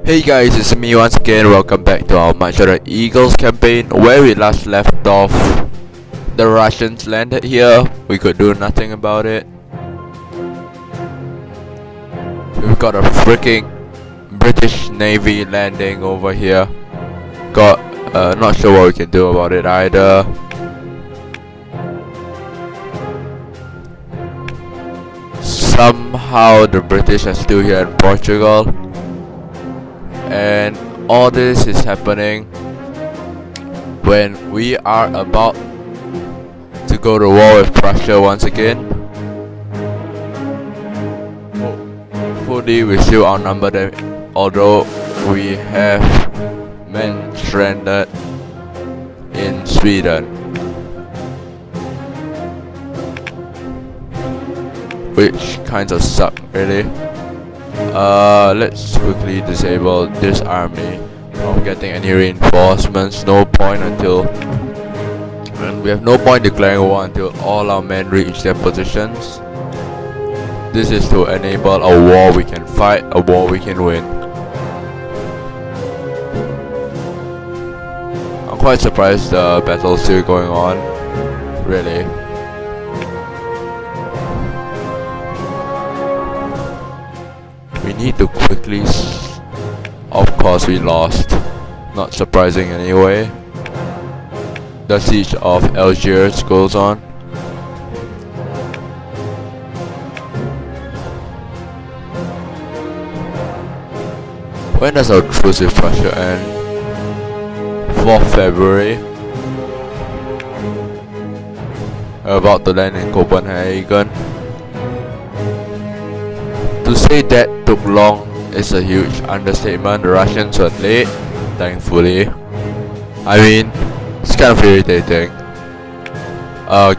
Hey guys, it's me once again. Welcome back to our March of the Eagles campaign. Where we last left off, the Russians landed here. We could do nothing about it. We've got a freaking British Navy landing over here. Not sure what we can do about it either. Somehow the British are still here in Portugal. And all this is happening when we are about to go to war with Prussia once again. Hopefully we still outnumber them, although we have men stranded in Sweden, which kinds of suck really. Let's quickly disable this army from getting any reinforcements. And we have no point declaring war until all our men reach their positions. This is to enable a war we can fight, a war we can win. I'm quite surprised the battle's still going on, really. We need to quickly of course we lost. Not surprising anyway. The siege of Algiers goes on. When does our truce with Prussia end? 4th February. We're about to land in Copenhagen. To say that took long is a huge understatement. The Russians were late, thankfully. I mean, it's kind of irritating.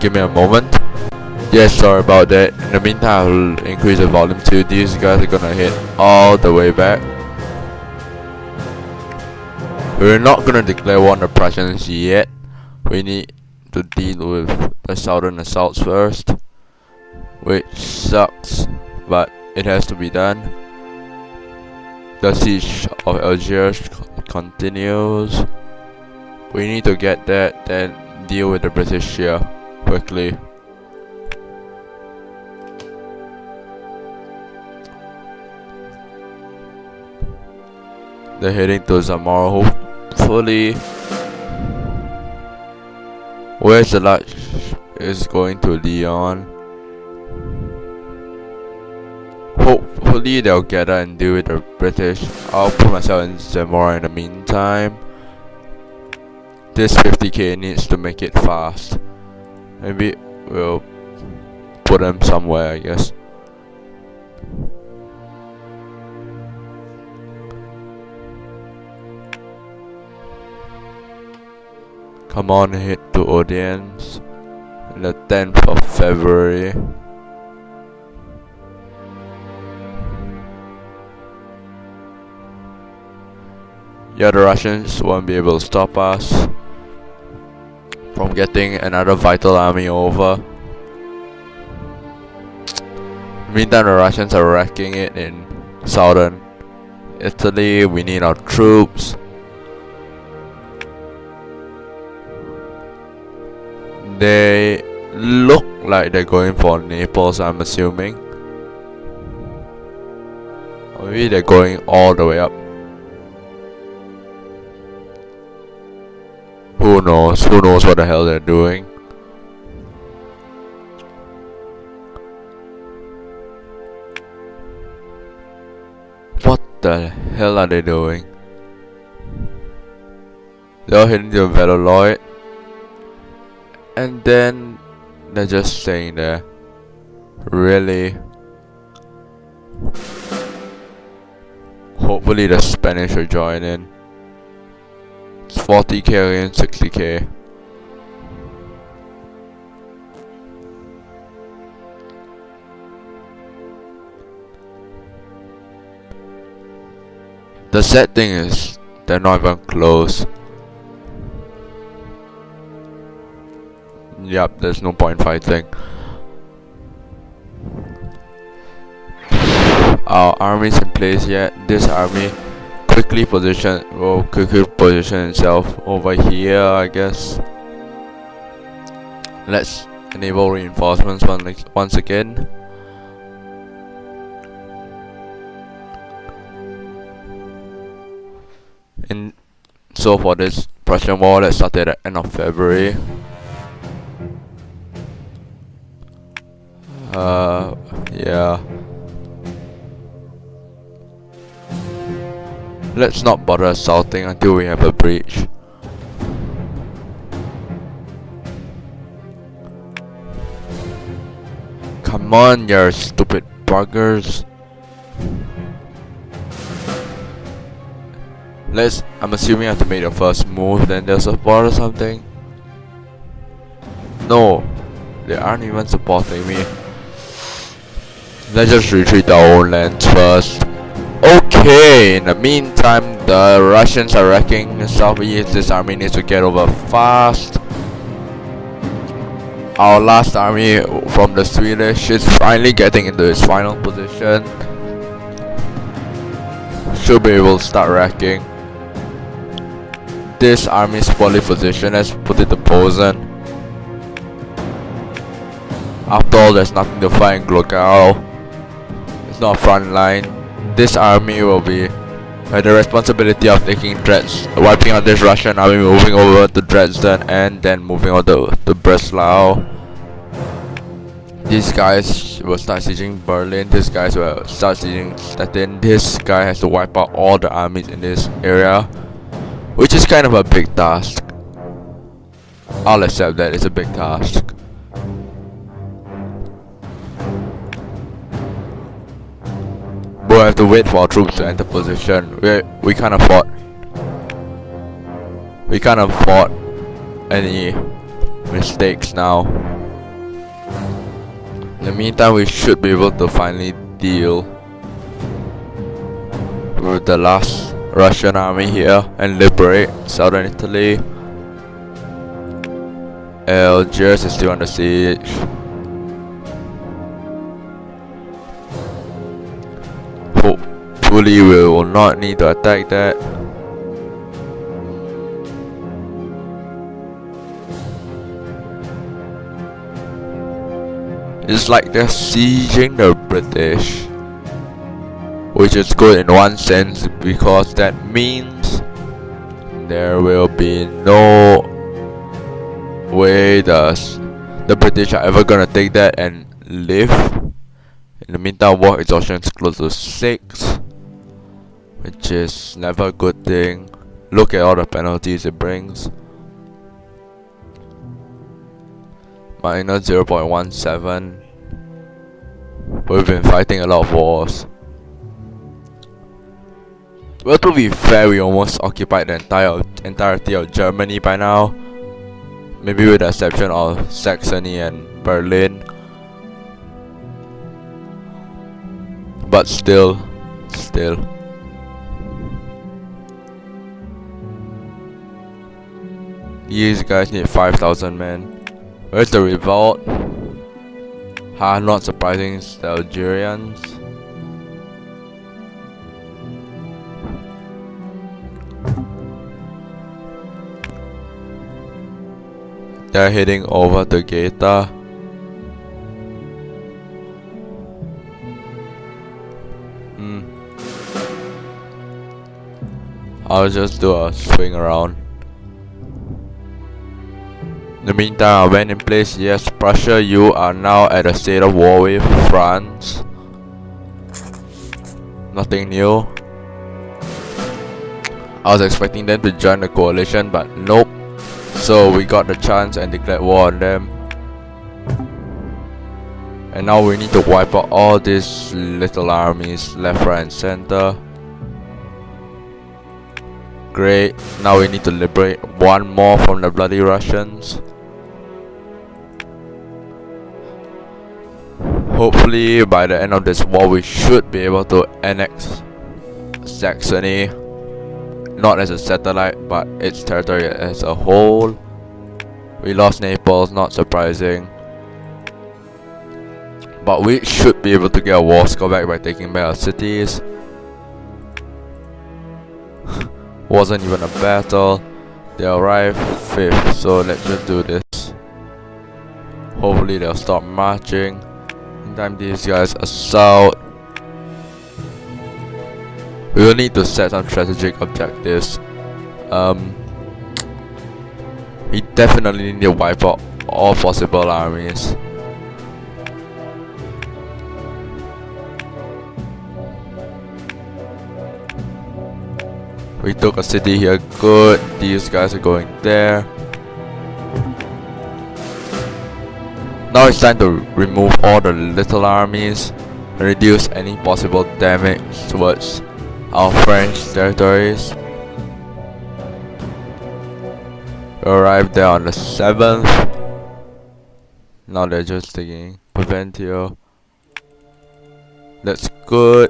Give me a moment. Yes, sorry about that. In the meantime, I'll increase the volume too. These guys are gonna hit all the way back. We're not gonna declare war on the Prussians yet. We need to deal with the southern assaults first, which sucks, but it has to be done. The siege of Algiers continues. We need to get that, then deal with the British here quickly. They're heading to Zamora, hopefully. Where's the large is going to Lyon. Hopefully they'll gather and deal with the British. I'll put myself in Zamora in the meantime. This 50k needs to make it fast. Maybe we'll put them somewhere, I guess. Come on, hit to Audience on the 10th of February. Yeah, the Russians won't be able to stop us from getting another vital army over. Meantime, the Russians are wrecking it in southern Italy. We need our troops. They look like they're going for Naples, I'm assuming. Or maybe they're going all the way up. Who knows? Who knows what the hell they're doing? What the hell are they doing? They're heading to Valladolid. And then they're just staying there. Really? Hopefully the Spanish will join in. It's 40k and 60k. The sad thing is, they're not even close. Yep, there's no point fighting. Our army's in place yet. This army quickly position itself over here, I guess. Let's enable reinforcements once again. And so for this Prussian war that started at the end of February, yeah. Let's not bother assaulting until we have a breach. Come on, you stupid buggers. I'm assuming I have to make the first move, then they'll support or something. No, they aren't even supporting me. Let's just retreat our own lands first. Okay, in the meantime, the Russians are wrecking the southeast. This army needs to get over fast. Our last army from the Swedish is finally getting into its final position. Should be able to start wrecking. This army's poorly positioned. Let's put it to Posen. After all, there's nothing to fight in Glogau. It's not a front line. This army will be had the responsibility of taking wiping out this Russian army, moving over to Dresden, and then moving over to Breslau. These guys will start sieging Berlin. These guys will start sieging Stettin. This guy has to wipe out all the armies in this area, which is kind of a big task. I'll accept that it's a big task. We'll have to wait for our troops to enter position. We can't afford any mistakes now. In the meantime, we should be able to finally deal with the last Russian army here and liberate southern Italy. Algiers is still under siege. Hopefully we will not need to attack that. It's like they're sieging the British, which is good in one sense because that means there will be no way the British are ever gonna take that and live. In the meantime, war exhaustion is close to 6, which is never a good thing. Look at all the penalties it brings. Minus 0.17. We've been fighting a lot of wars. Well, to be fair, we almost occupied the entirety of Germany by now. Maybe with the exception of Saxony and Berlin. But still. These guys need 5,000 men. Where's the revolt? Not surprising, it's the Algerians. They're heading over to Gaeta. I'll just do a swing around. In the meantime, I went in place. Yes, Prussia, you are now at a state of war with France. Nothing new. I was expecting them to join the coalition, but nope. So we got the chance and declared war on them. And now we need to wipe out all these little armies left, right and center. Great. Now we need to liberate one more from the bloody Russians. Hopefully by the end of this war we should be able to annex Saxony. Not as a satellite, but its territory as a whole. We lost Naples, not surprising. But we should be able to get a war score back by taking back our cities. Wasn't even a battle. They arrived 5th, so let's just do this. Hopefully they'll stop marching. Meantime, these guys assault. We will need to set some strategic objectives. We definitely need to wipe out all possible armies. We took a city here, good. These guys are going there. Now it's time to remove all the little armies and reduce any possible damage towards our French territories. We arrived there on the 7th. Now they're just taking Proventio. That's good.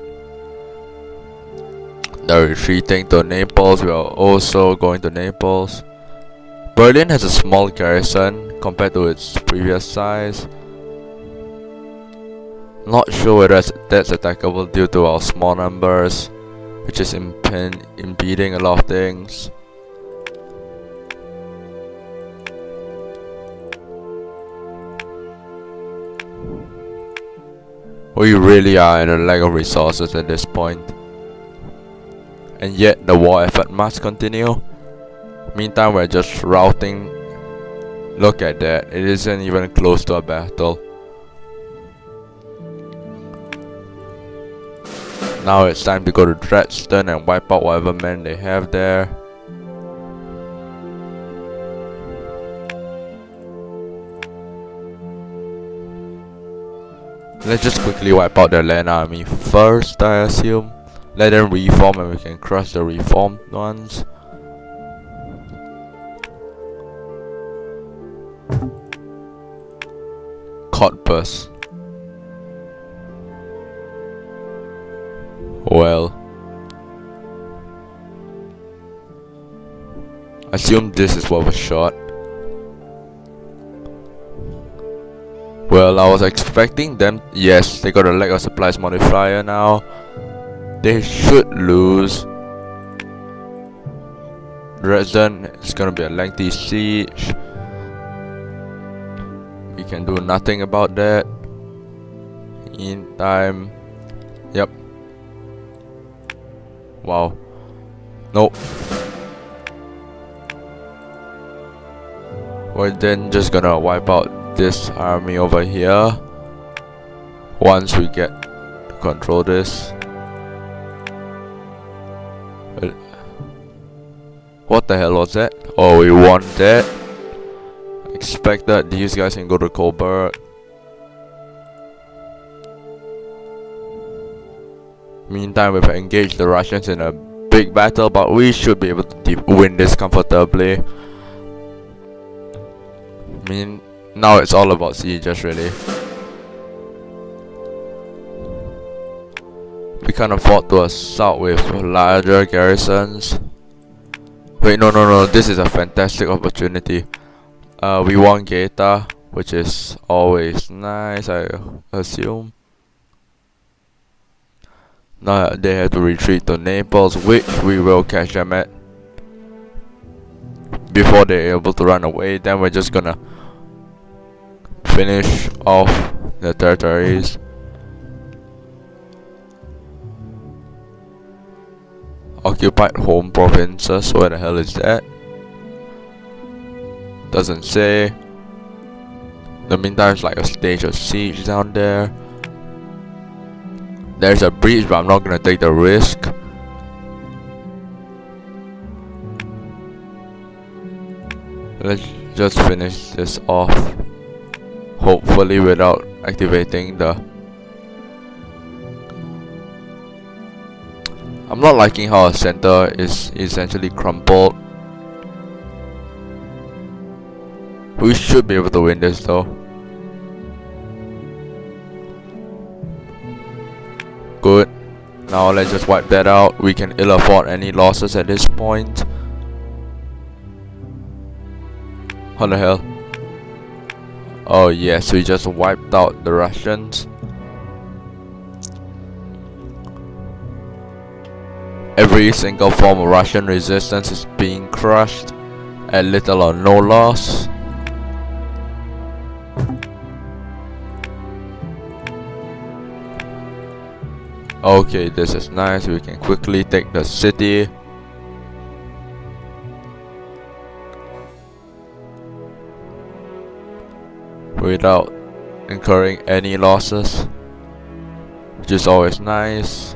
They're retreating to Naples. We are also going to Naples. Berlin has a small garrison compared to its previous size. Not sure whether that's attackable due to our small numbers, which is impeding a lot of things. We really are in a lack of resources at this point. And yet the war effort must continue. Meantime, we're just routing. Look at that, it isn't even close to a battle. Now it's time to go to Dresden and wipe out whatever men they have there. Let's just quickly wipe out their land army first, I assume. Let them reform and we can crush the reformed ones. Cottbus. Well, assume this is what was shot. Well, I was expecting them. Yes, they got a lack of supplies modifier now. They should lose. Dresden is gonna be a lengthy siege. We can do nothing about that. Meantime, yep. Wow. Nope. We're then just gonna wipe out this army over here once we get to control this. What the hell was that? Oh, we won that. Expect that these guys can go to Coburg. Meantime, we've engaged the Russians in a big battle, but we should be able to win this comfortably. Now it's all about sieges, really. We can't afford to assault with larger garrisons. Wait, no, this is a fantastic opportunity. We won Gaeta, which is always nice, I assume. Now they have to retreat to Naples, which we will catch them at before they're able to run away. Then we're just gonna finish off the territories. Occupied home provinces, where the hell is that? Doesn't say. In the meantime, it's like a stage of siege down there. There's a breach, but I'm not gonna take the risk. Let's just finish this off. Hopefully without activating the... I'm not liking how our center is essentially crumpled. We should be able to win this though. Good. Now let's just wipe that out. We can ill afford any losses at this point. What the hell? Oh yes, we just wiped out the Russians. Every single form of Russian resistance is being crushed at little or no loss. Okay, this is nice. We can quickly take the city. Without incurring any losses, which is always nice.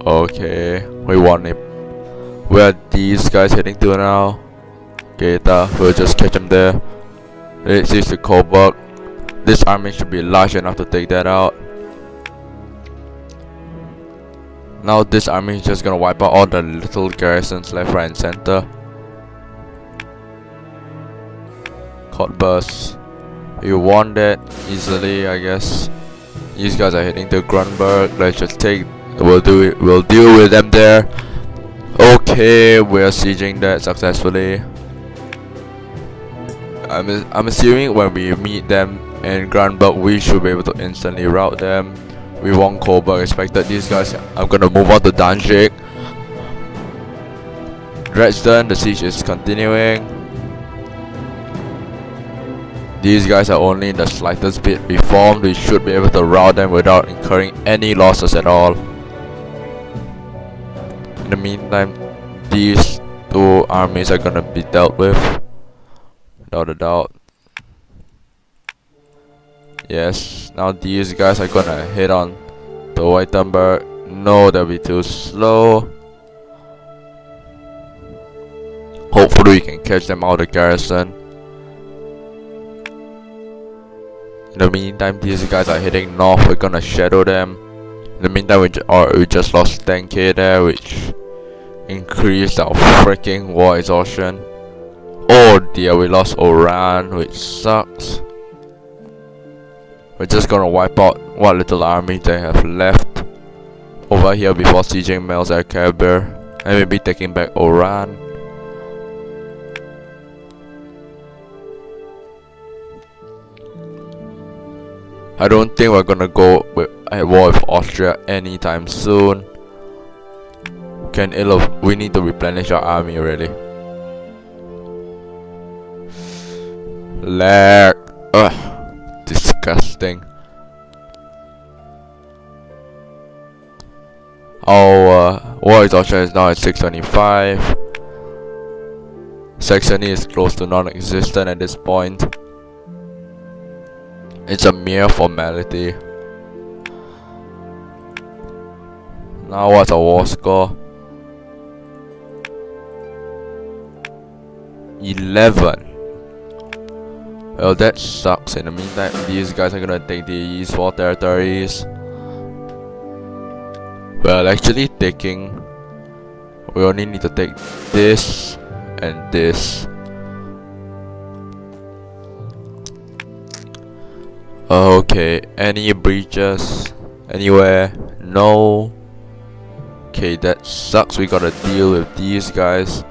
Okay, we won it. Where are these guys heading to now? Gaeta, we'll just catch them there. It sees the Coburg. This army should be large enough to take that out. Now this army is just gonna wipe out all the little garrisons left, right and center. Cottbus. You won that easily, I guess. These guys are heading to Grunberg. Let's just take. We'll deal with them there. Okay, we're sieging that successfully. I'm assuming when we meet them in Grunberg, we should be able to instantly rout them. We won Coburg. Expected these guys. I'm gonna move on to Danzig. Dresden. The siege is continuing. These guys are only in the slightest bit reformed. We should be able to rout them without incurring any losses at all. In the meantime, these two armies are gonna be dealt with, without a doubt. Yes, now these guys are gonna hit on to Wittenberg. No, they'll be too slow. Hopefully we can catch them out of the garrison. In the meantime, these guys are heading north. We're gonna shadow them. In the meantime, we just lost 10k there, which increased our freaking war exhaustion. Oh dear, we lost Oran, which sucks. We're just gonna wipe out what little army they have left over here before sieging Melzerkeber, and maybe taking back Oran. I don't think we're gonna go at war with Austria anytime soon. We need to replenish our army already. Lag. Ugh. Disgusting. Our war exhaustion is now at 625. Saxony is close to non-existent at this point. It's a mere formality. Now what's our war score? 11. Well, that sucks. In the meantime, these guys are gonna take these 4 territories. Well, actually taking... We only need to take this and this. Okay, any breaches anywhere? No. Okay, that sucks. We gotta deal with these guys.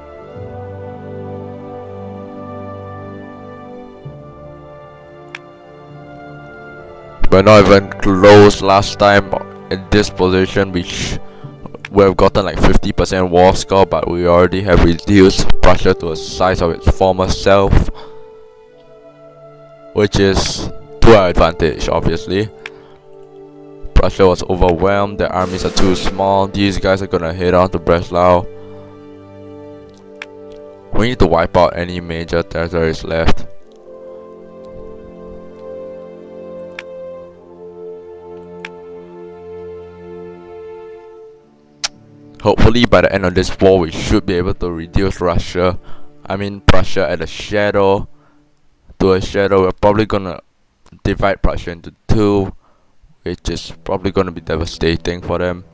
We're not even close. Last time in this position we've gotten like 50% war score, but we already have reduced Prussia to the size of its former self, which is to our advantage, obviously. Prussia was overwhelmed, their armies are too small. These guys are gonna head on to Breslau. We need to wipe out any major territories left. Hopefully by the end of this war we should be able to reduce Prussia at a shadow. To a shadow. We're probably gonna divide Prussia into 2, which is probably gonna be devastating for them.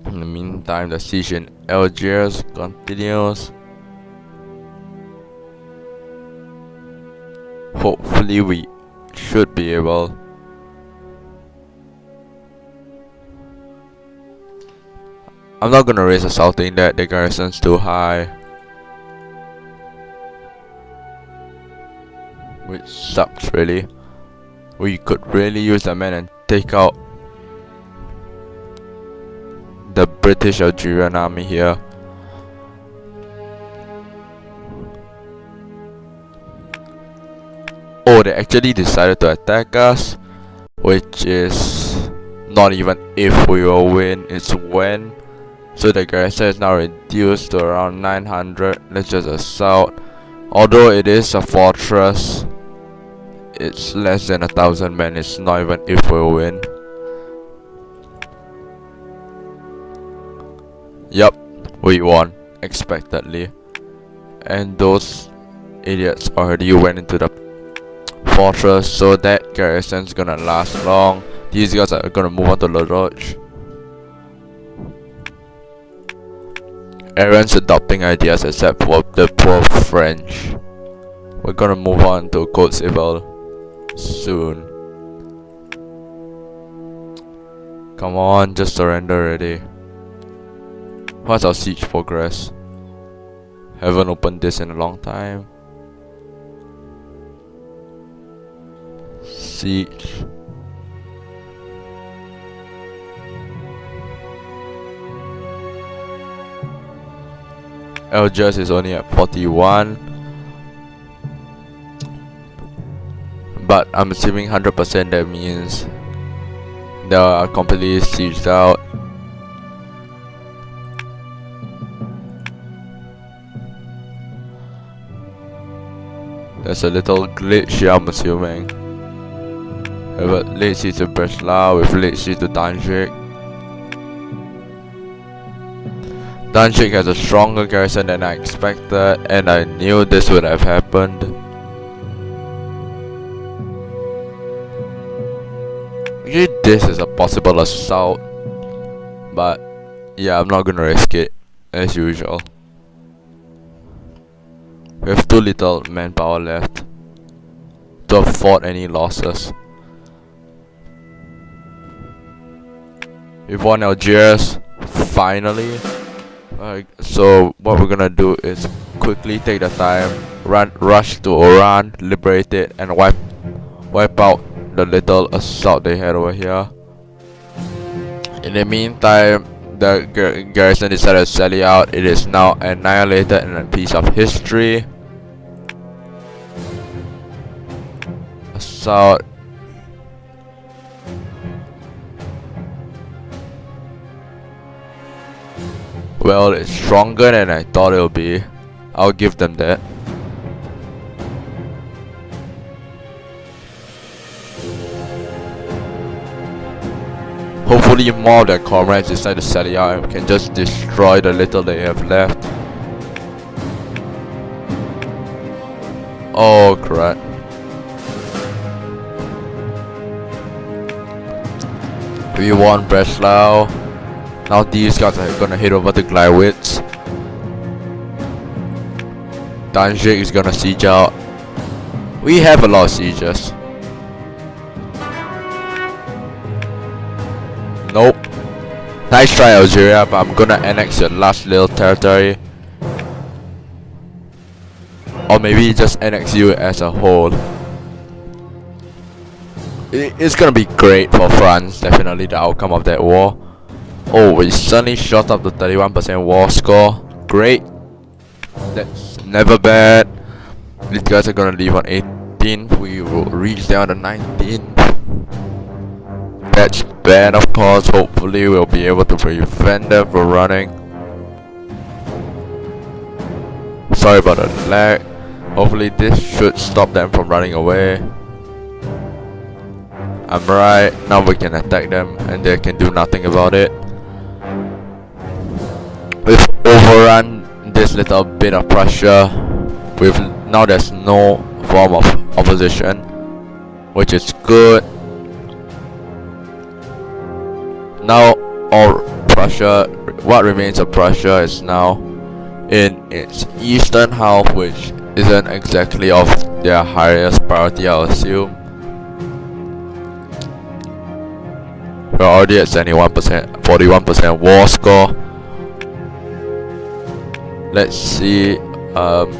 In the meantime, the siege in Algiers continues. Hopefully we should be able. I'm not gonna raise assaulting that, the garrison's too high, which sucks really. We could really use the men and take out the British Algerian army here. Oh, they actually decided to attack us, which is not even if we will win, it's when. So the garrison is now reduced to around 900. Let's just assault. Although it is a fortress, it's less than 1,000 men. It's not even if we'll win. Yup, we won, expectedly. And those idiots already went into the fortress, so that garrison's gonna last long. These guys are gonna move on to La Roche. Everyone's adopting ideas except for the poor French. We're gonna move on to Côte Civile soon. Come on, just surrender already. What's our siege progress? Haven't opened this in a long time. Siege. Algiers is only at 41. But I'm assuming 100% that means they are completely sieged out. There's a little glitch here, I'm assuming. We have a late siege to Breslau with late siege to Danzig. Danzig has a stronger garrison than I expected, and I knew this would have happened. Actually, this is a possible assault, but yeah, I'm not gonna risk it as usual. We have too little manpower left to afford any losses. We've won Algiers, finally. So what we're gonna do is quickly take the time, rush to Oran, liberate it, and wipe out the little assault they had over here. In the meantime, the garrison decided to sally out. It is now annihilated and a piece of history. Assault. Well, it's stronger than I thought it would be. I'll give them that. Hopefully more of their comrades decide to sally out and can just destroy the little they have left. Oh crap. We won Breslau. Now these guys are gonna head over to Gleiwitz. Danzig is gonna siege out. We have a lot of sieges. Nope. Nice try, Algeria, but I'm gonna annex your last little territory. Or maybe just annex you as a whole. It's gonna be great for France, definitely the outcome of that war. Oh, we suddenly shot up to 31% war score. Great. That's never bad. These guys are gonna leave on 18th. We will reach down to 19th. That's bad, of course. Hopefully we'll be able to prevent them from running. Sorry about the lag. Hopefully this should stop them from running away. I'm right. Now we can attack them and they can do nothing about it. We've overrun this little bit of Prussia. Now there's no form of opposition, which is good. Now all Prussia, what remains of Prussia is now in its eastern half, which isn't exactly of their highest priority, I'll assume. We're already at 71%, 41% war score. Let's see.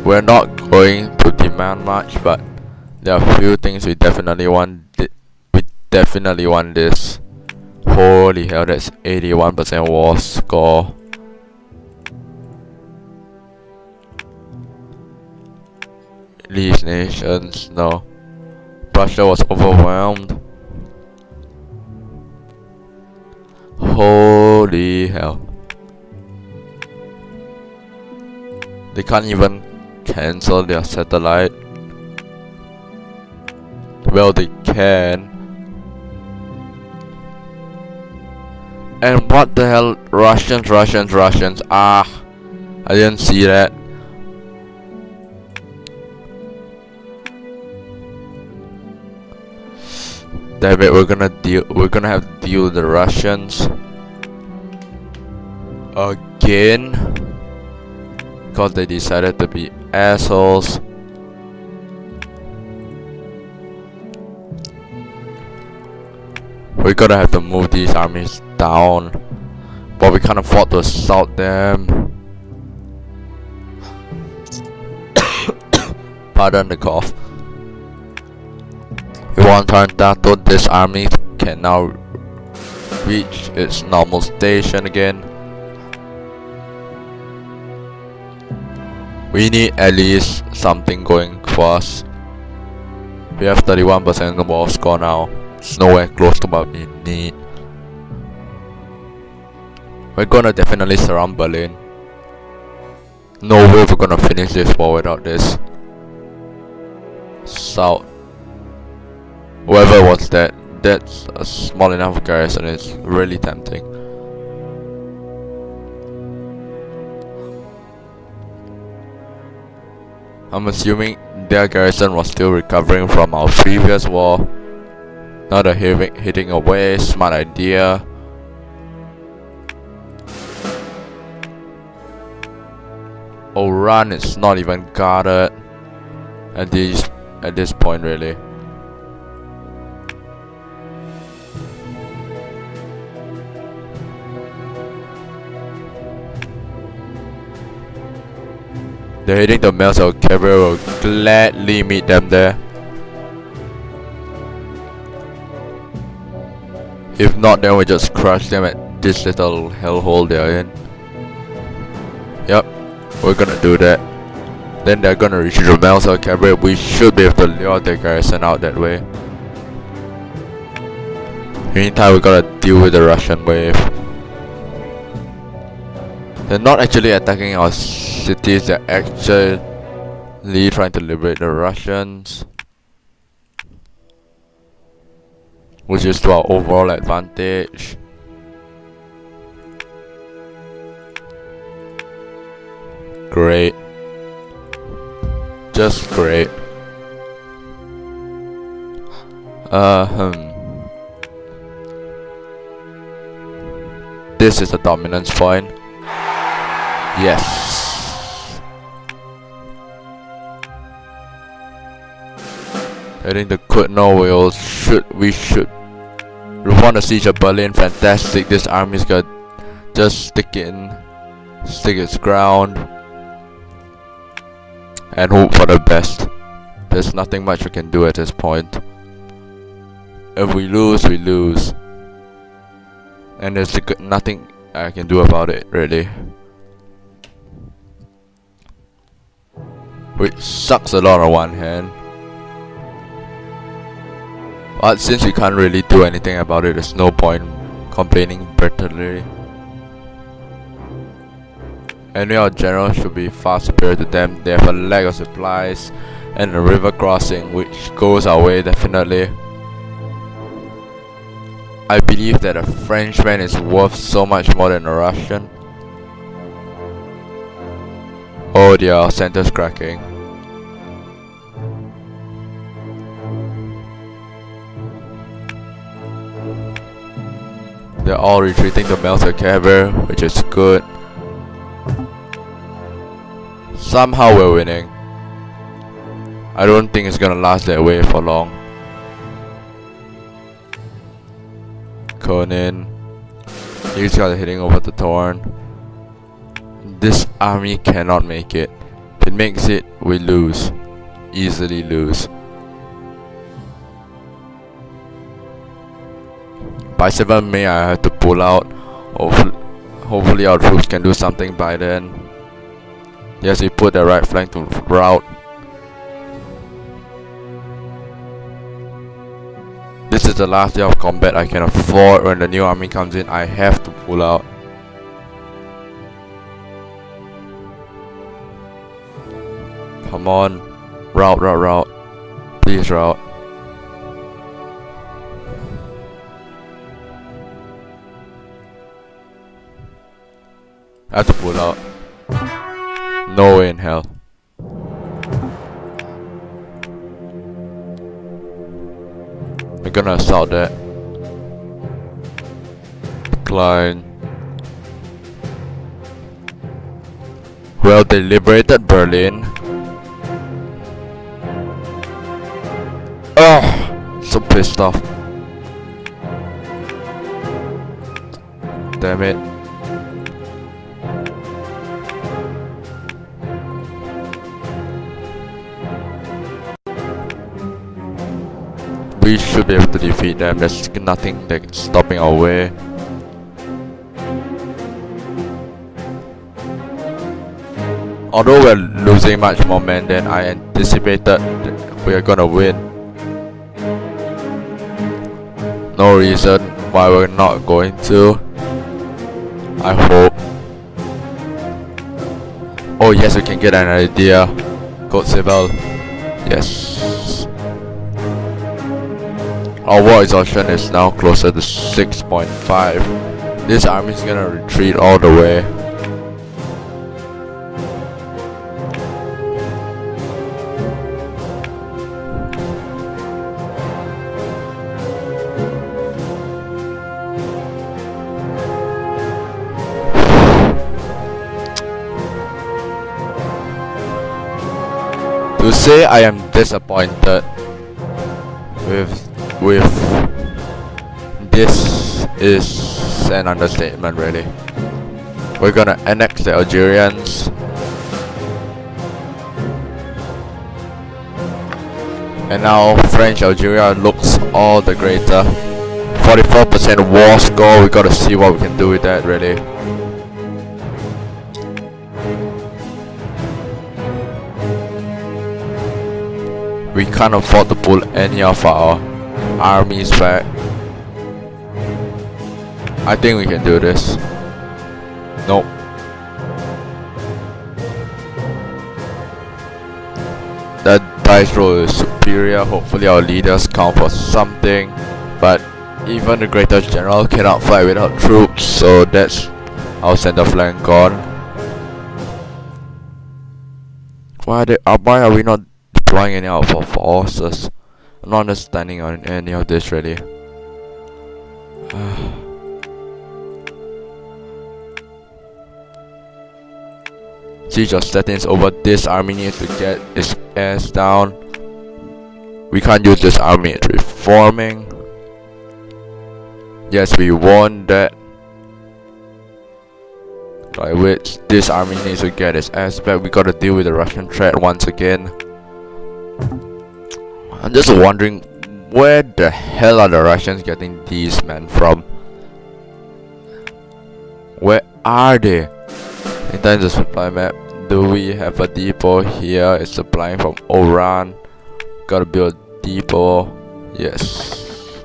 We're not going to demand much, but there are a few things we definitely want. We definitely want this. Holy hell, that's 81% war score. These nations, no. Prussia was overwhelmed. Holy hell. They can't even cancel their satellite. Well, they can. And what the hell? Russians. Ah, I didn't see that. Damn it, we're gonna have to deal with the Russians again because they decided to be assholes. We're gonna have to move these armies down, but we can't afford to assault them. Pardon the cough. In one turn battle, this army can now reach its normal station again. We need at least something going for us. We have 31% of war score now. It's nowhere close to what we need. We're gonna definitely surround Berlin. No way we're gonna finish this war without this. South. Whoever was that, that's a small enough garrison, it's really tempting. I'm assuming their garrison was still recovering from our previous war. Now they're hitting away, smart idea. Oran is not even guarded at this point really. They're hitting the mills, so cavalry will gladly meet them there. If not, then we just crush them at this little hellhole they're in. Yep, we're gonna do that. Then they're gonna reach the mills, so cavalry. We should be able to lure their garrison out that way. Meantime, we gotta deal with the Russian wave. They're not actually attacking our cities, they're actually trying to liberate the Russians, which is to our overall advantage. Great. Just great. This is the dominance point. Yes. I think the Kutno will we want to siege of Berlin. Fantastic. This army's got just stick its ground and hope for the best. There's nothing much we can do at this point. If we lose, we lose, and there's nothing I can do about it really. Which sucks a lot on one hand, but since we can't really do anything about it, there's no point complaining bitterly. Anyway, our generals should be far superior to them. They have a lack of supplies and a river crossing, which goes our way definitely. I believe that a Frenchman is worth so much more than a Russian. Oh dear, our center's cracking. They're all retreating to Melter Caver, which is good. Somehow we're winning. I don't think it's gonna last that way for long. Conan, these guys are heading over to Torn. This army cannot make it. If it makes it, we lose. Easily lose. By 7 May I have to pull out. Hopefully our troops can do something by then. Yes, we put the right flank to rout. This is the last day of combat I can afford. When the new army comes in, I have to pull out. Come on. Rout. Please rout. I have to pull out. No way in hell. We're gonna assault that. Decline. Well, they liberated Berlin. Ugh! So pissed off. Damn it. We should be able to defeat them. There's nothing that's stopping our way. Although we're losing much more men than I anticipated, we are gonna win. No reason why we're not going to. I hope. Oh yes, we can get an idea. Code Civil. Yes. Our war exhaustion is now closer to 6.5. This army is gonna retreat all the way. To say I am disappointed with this is an understatement, really. We're gonna annex the Algerians, and now French Algeria looks all the greater. 44% war score. We gotta see what we can do with that, really. We can't afford to pull any of our armies back. I think we can do this. Nope. That dice roll is superior. Hopefully our leaders count for something. But even the greatest general cannot fight without troops, so that's our center flank gone. Why are we not deploying any of our forces? I'm not understanding on any of this, really. Siege of Stettin's over. This army needs to get its ass down. We can't use this army. It's reforming. Yes, we won that. By which this army needs to get its ass back. We gotta deal with the Russian threat once again. I'm just wondering, where the hell are the Russians getting these men from? Where are they? In terms of supply map, do we have a depot here? It's supplying from Oran. Gotta build a depot. Yes.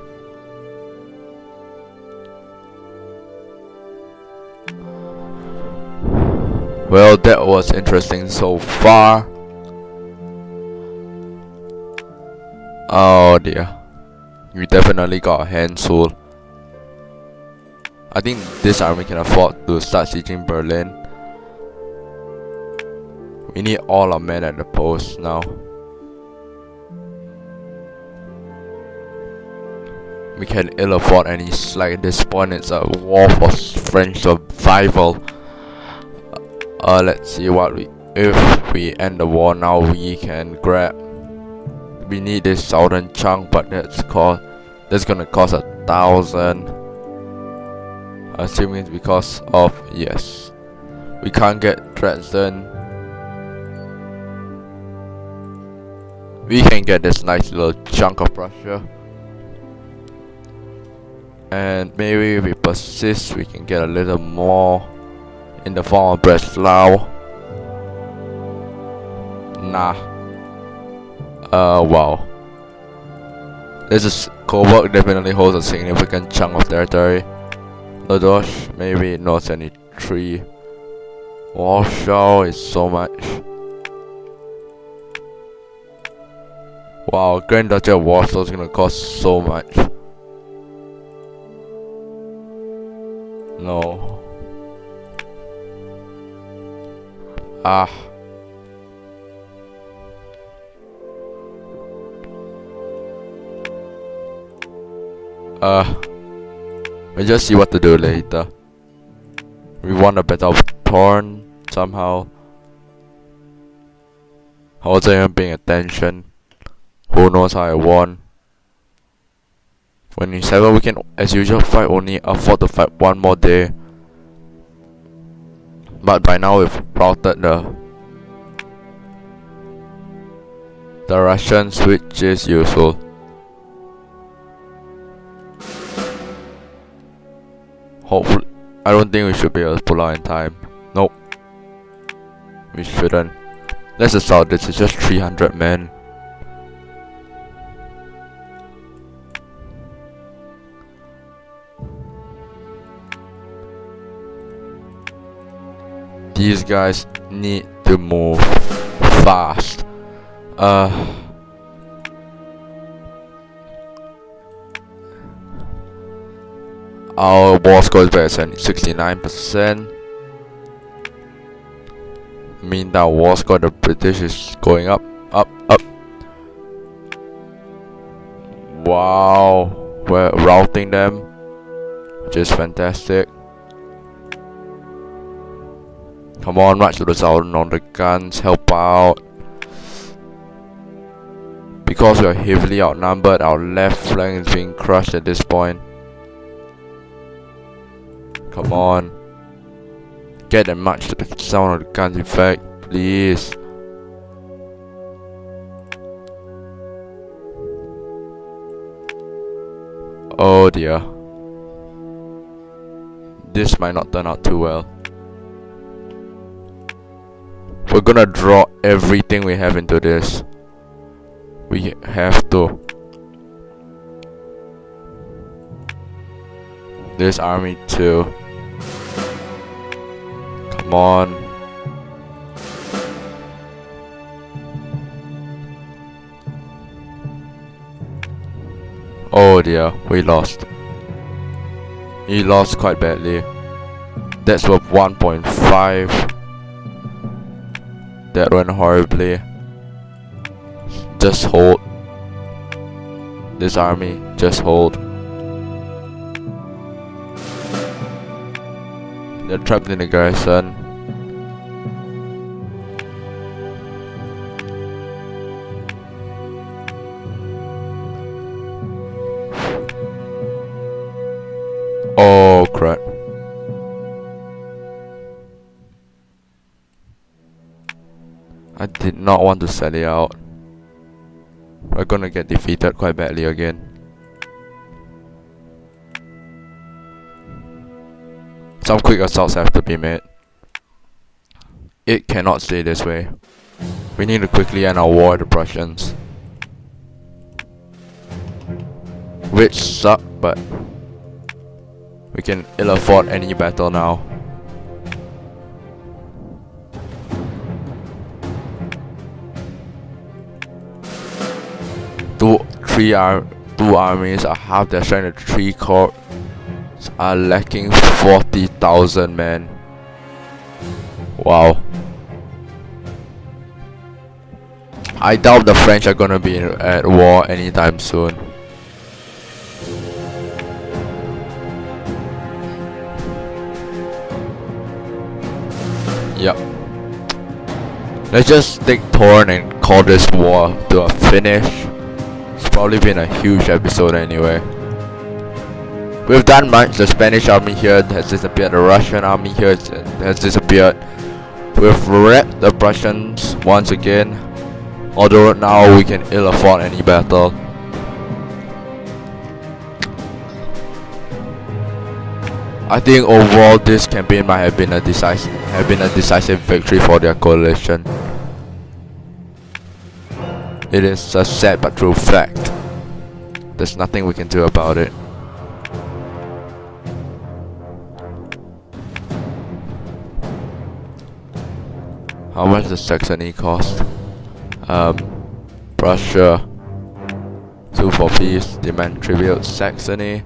Well, that was interesting so far. Oh dear. We definitely got our hands full. I think this army can afford to start sieging Berlin. We need all our men at the post now. We can ill afford any slack at this point. It's a war for French survival. Let's see what if we end the war now, we can grab. We need this southern chunk, but that's gonna cost 1,000. Assuming it's because of, yes, we can't get Dresden. We can get this nice little chunk of Prussia, And maybe if we persist, we can get a little more in the form of Breslau. Nah. Wow. This is Coburg definitely holds a significant chunk of territory. Ladoche, maybe not 73. Warsaw is so much. Wow, Grand Duchy of Warsaw is gonna cost so much. No. Ah. We'll just see what to do later. We won a battle of Thorn somehow. I wasn't even paying attention. Who knows how I won? 27, we can, as usual, fight only afford to fight one more day. But by now we've routed the Russians, which is useful. Hopefully, I don't think we should be able to pull out in time. Nope. We shouldn't. Let's assault this, it's just 300 men. These guys need to move fast. Our war score is better at 69%. Meanwhile, war score the British is going up, up, up. Wow, we're routing them, which is fantastic. Come on, march to the southern on the guns, help out. Because we are heavily outnumbered, our left flank is being crushed at this point. Come on. Get them march to the sound of the guns effect, please. Oh dear. This might not turn out too well. We're gonna draw everything we have into this. We have to. This army too. Come on. Oh dear, we lost. He lost quite badly. That's worth 1.5. That went horribly. Just hold. This army, just hold. They're trapped in the garrison. Oh crap. I did not want to sell it out. We're gonna get defeated quite badly again. Some quick assaults have to be made. It cannot stay this way. We need to quickly end our war with the Prussians. Which suck, but we can ill afford any battle now. Two armies are half their strength. The 3 corps are lacking 40,000 men. Wow. I doubt the French are gonna be at war anytime soon. Yep. Let's just take turn and call this war to a finish. It's probably been a huge episode anyway. We've done much. The Spanish army here has disappeared. The Russian army here has disappeared. We've wrecked the Prussians once again. Although now we can ill afford any battle. I think overall this campaign might have been a decisive victory for their coalition. It is a sad but true fact. There's nothing we can do about it. How much does Saxony cost? Prussia. 2 for peace. Demand tribute. Saxony.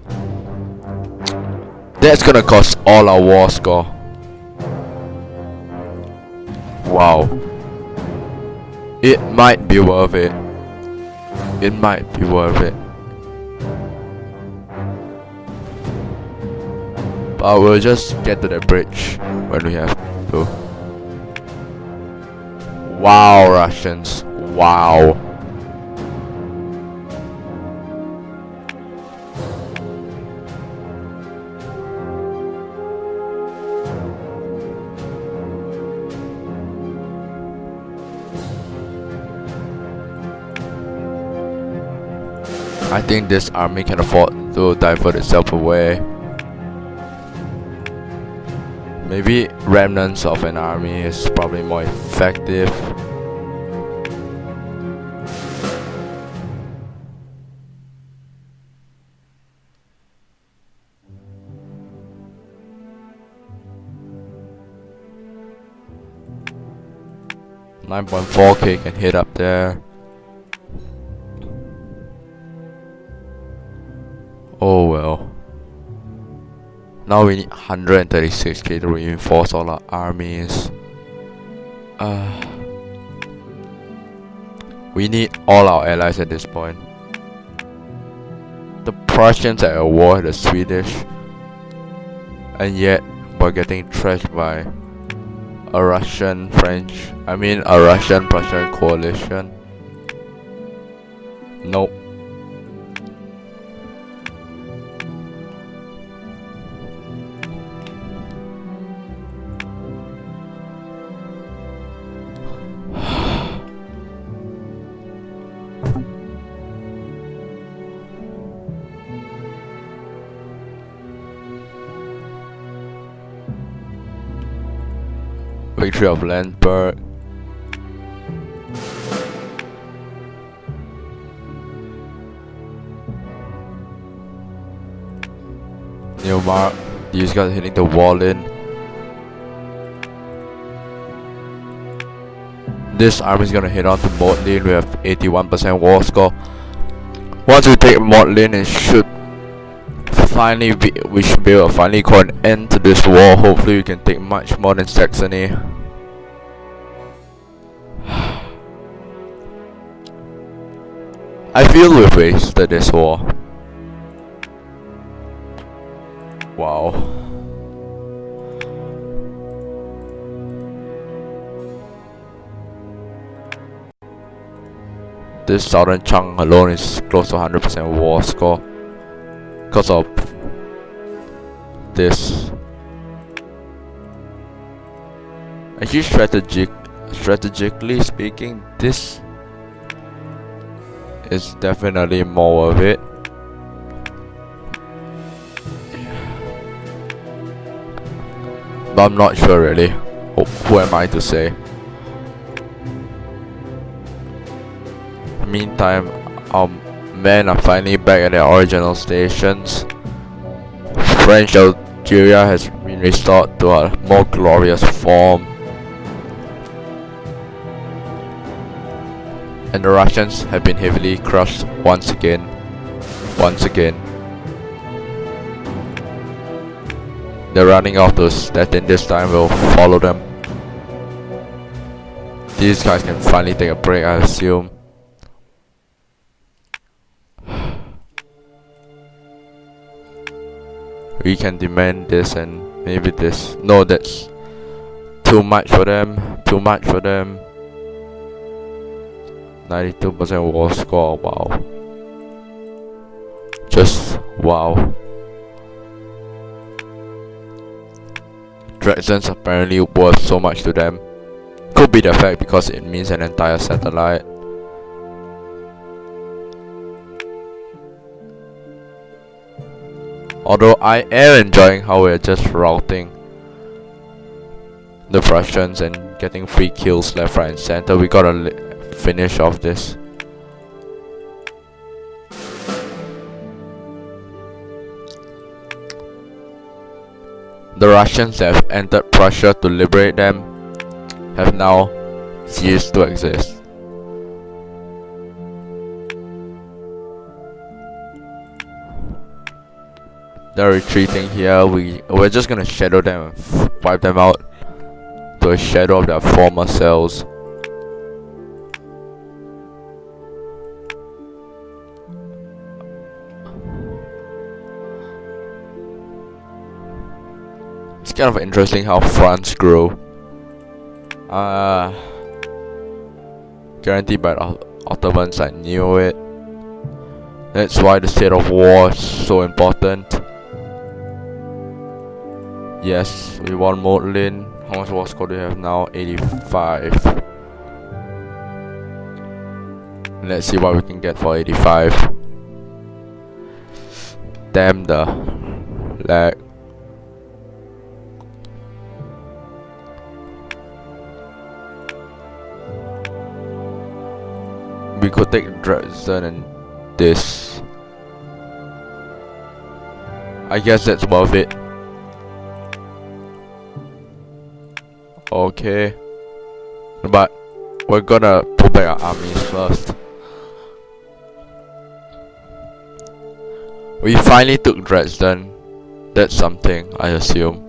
That's gonna cost all our war score. Wow. It might be worth it. It might be worth it. But we'll just get to the bridge when we have to. Wow, Russians. Wow. I think this army can afford to divert itself away. Maybe remnants of an army is probably more effective. $9.4k can hit up there. Oh well. Now we need 136k to reinforce all our armies. We need all our allies at this point. The Prussians are at war with the Swedish, and yet we're getting trashed by a Russian-Prussian coalition. Nope. Victory of Landsberg. Neumark. These guys are hitting the wall in. This army is gonna hit on to Mortlin. We have 81% war score. Once we take Mortlin, it should we should be able to finally call an end to this war. Hopefully we can take much more than Saxony. I feel we've wasted this war. Wow. This southern chunk alone is close to 100% war score because of this. Actually, strategically speaking, this is definitely more worth it. But I'm not sure really. Who am I to say? Meantime, our men are finally back at their original stations. French Algeria has been restored to a more glorious form. And the Russians have been heavily crushed once again. They're running off to Stettin this time. We'll follow them. These guys can finally take a break, I assume. We can demand this and maybe this. No, that's too much for them. 92% war score. Wow. Just wow. Dresden's apparently worth so much to them. Could be the fact because it means an entire satellite. Although I am enjoying how we're just routing the Prussians and getting free kills left, right, and center, we gotta finish off this. The Russians have entered Prussia to liberate them, have now ceased to exist. They're retreating here. We're just gonna shadow them and wipe them out to a shadow of their former selves. It's kind of interesting how France grew. Guaranteed by the Ottomans, I knew it. That's why the state of war is so important. Yes, we won Modlin. How much war score do we have now? 85. Let's see what we can get for 85. Damn the lag. We could take Dresden and this. I guess that's worth it. Okay, but we're gonna pull back our armies first. We finally took Dresden. That's something, I assume.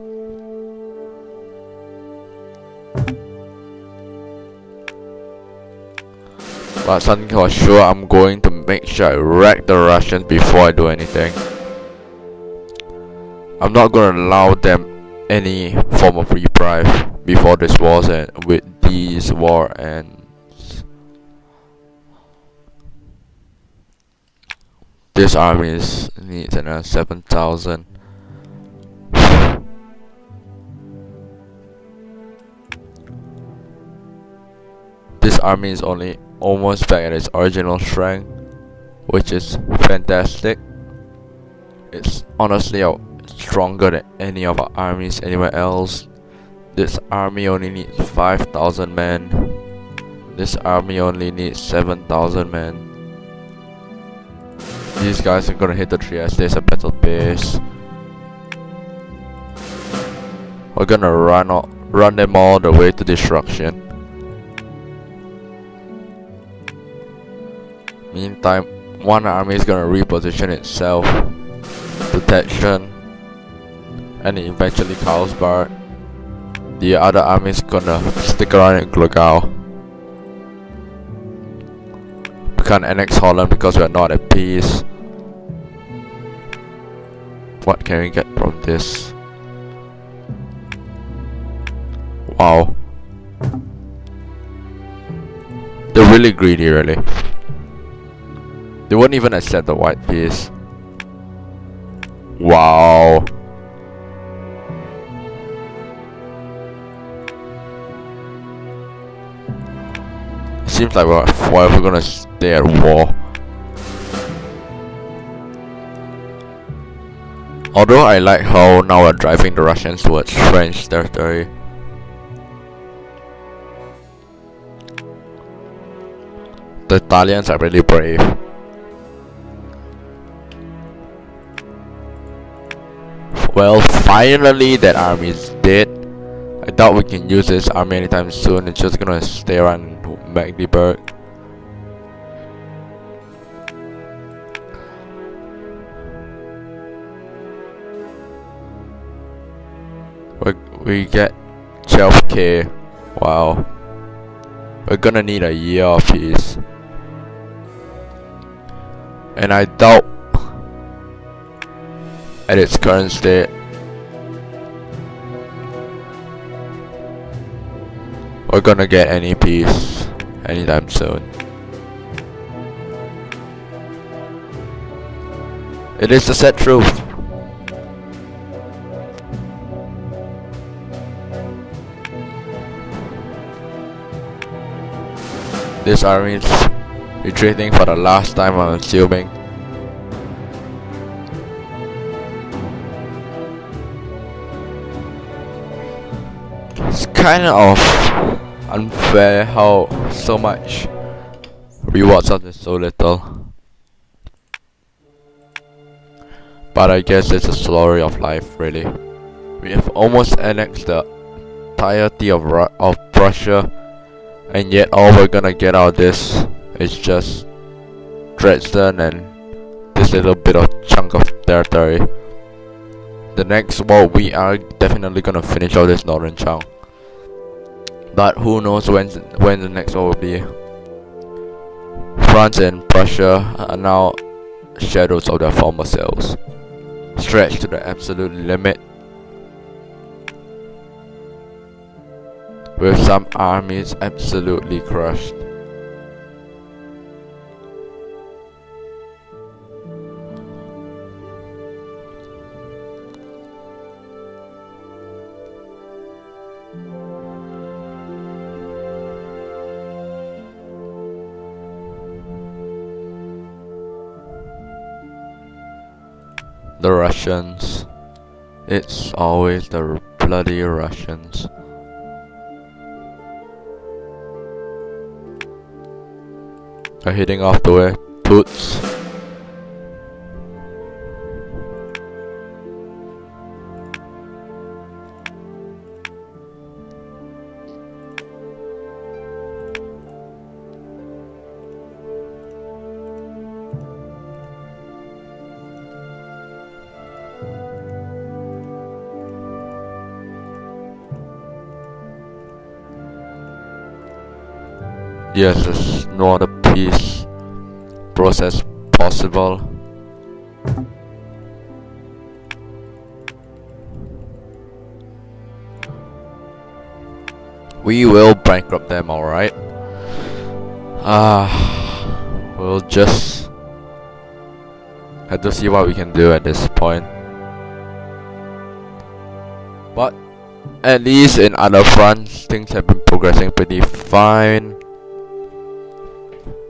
But something for sure, I'm going to make sure I wreck the Russians before I do anything. I'm not gonna allow them any form of reprieve before this war's end, with these war ends. This army needs another 7,000. This army is only almost back at its original strength, which is fantastic. It's honestly stronger than any of our armies anywhere else. This army only needs 5,000 men. This army only needs 7,000 men. These guys are gonna hit the tree as there's a battle pace. We're gonna run them all the way to destruction. Meantime, one army is gonna reposition itself to Tetschen and eventually Carlsbad. The other army is gonna stick around in Glogau. We can't annex Holland because we are not at peace. What can we get from this? Wow. They're really greedy, really. They won't even accept the white piece. Wow. Seems like we're forever gonna stay at war. Although I like how now we're driving the Russians towards French territory. The Italians are really brave. Well, finally that army is dead. I doubt we can use this army anytime soon. It's just gonna stay around Magdeburg. We get 12k. Wow. We're gonna need a year of peace. And I doubt at its current state we're gonna get any peace anytime soon. It is the sad truth. This army is retreating for the last time, I'm assuming. It's kind of unfair how so much rewards are so little. But I guess it's a story of life, really. We have almost annexed the entirety of Prussia, and yet all we're gonna get out of this is just Dresden and this little bit of chunk of territory. The next war we are definitely gonna finish out this northern chunk. But who knows when the next war will be. France and Prussia are now shadows of their former selves, stretched to the absolute limit, with some armies absolutely crushed. The Russians. It's always the bloody Russians. They're heading off the way. Toots. Yes, there's no other peace process possible. We will bankrupt them, alright. We'll just have to see what we can do at this point. But at least in other fronts, things have been progressing pretty fine.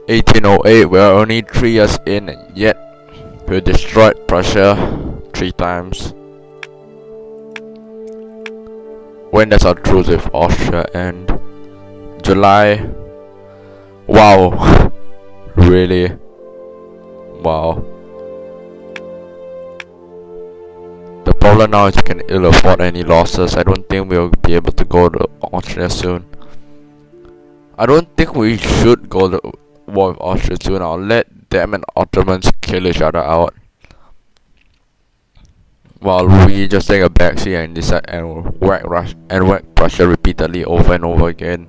1808, we're only 3 years in, and yet we destroyed Prussia 3 times. When does our truce with Austria end? July? Wow. Really? Wow. The problem now is we can ill afford any losses. I don't think we'll be able to go to Austria soon. I don't think we should go to war with Austria soon. I'll let them and Ottomans kill each other out, while we just take a backseat and decide and whack Prussia repeatedly over and over again.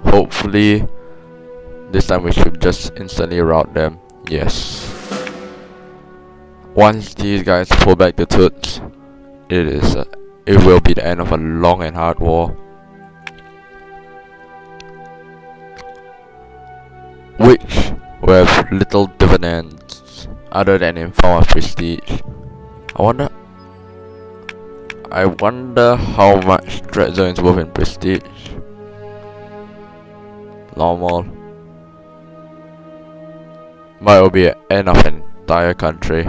Hopefully this time we should just instantly rout them. Yes. Once these guys pull back the toots, it will be the end of a long and hard war, which will have little dividends other than in form of prestige. I wonder how much Dresden is worth in prestige. Normal. But it will be an end of an entire country.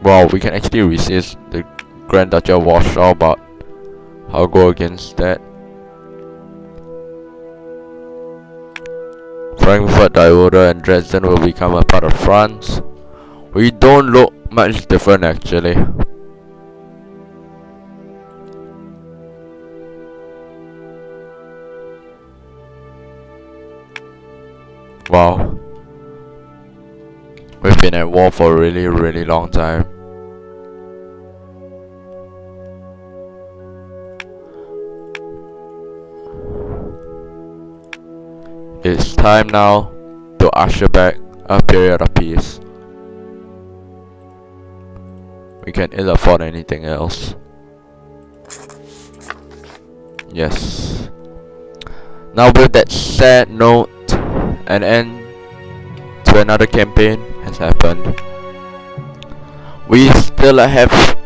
Well, we can actually resist the Grand Duchy of Warsaw, but I'll go against that. Frankfurt, Dioda and Dresden will become a part of France. We don't look much different actually. Wow. We've been at war for a really long time. It's time now to usher back a period of peace. We can ill afford anything else. Yes. Now with that sad note, an end to another campaign has happened. We still have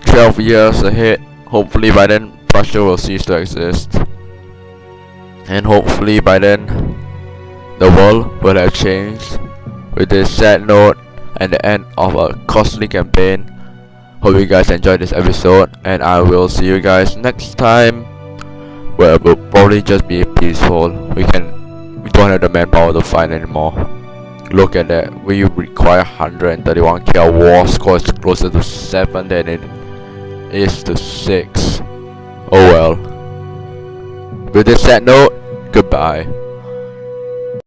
12 years ahead. Hopefully by then Prussia will cease to exist. And hopefully by then the world will have changed. with this sad note and the end of a costly campaign, hope you guys enjoyed this episode, and I will see you guys next time, where it will probably just be peaceful. We don't have the manpower to fight anymore. Look at that, we require 131k. Our war score is closer to 7 than it is to 6. Oh well. With this sad note, goodbye.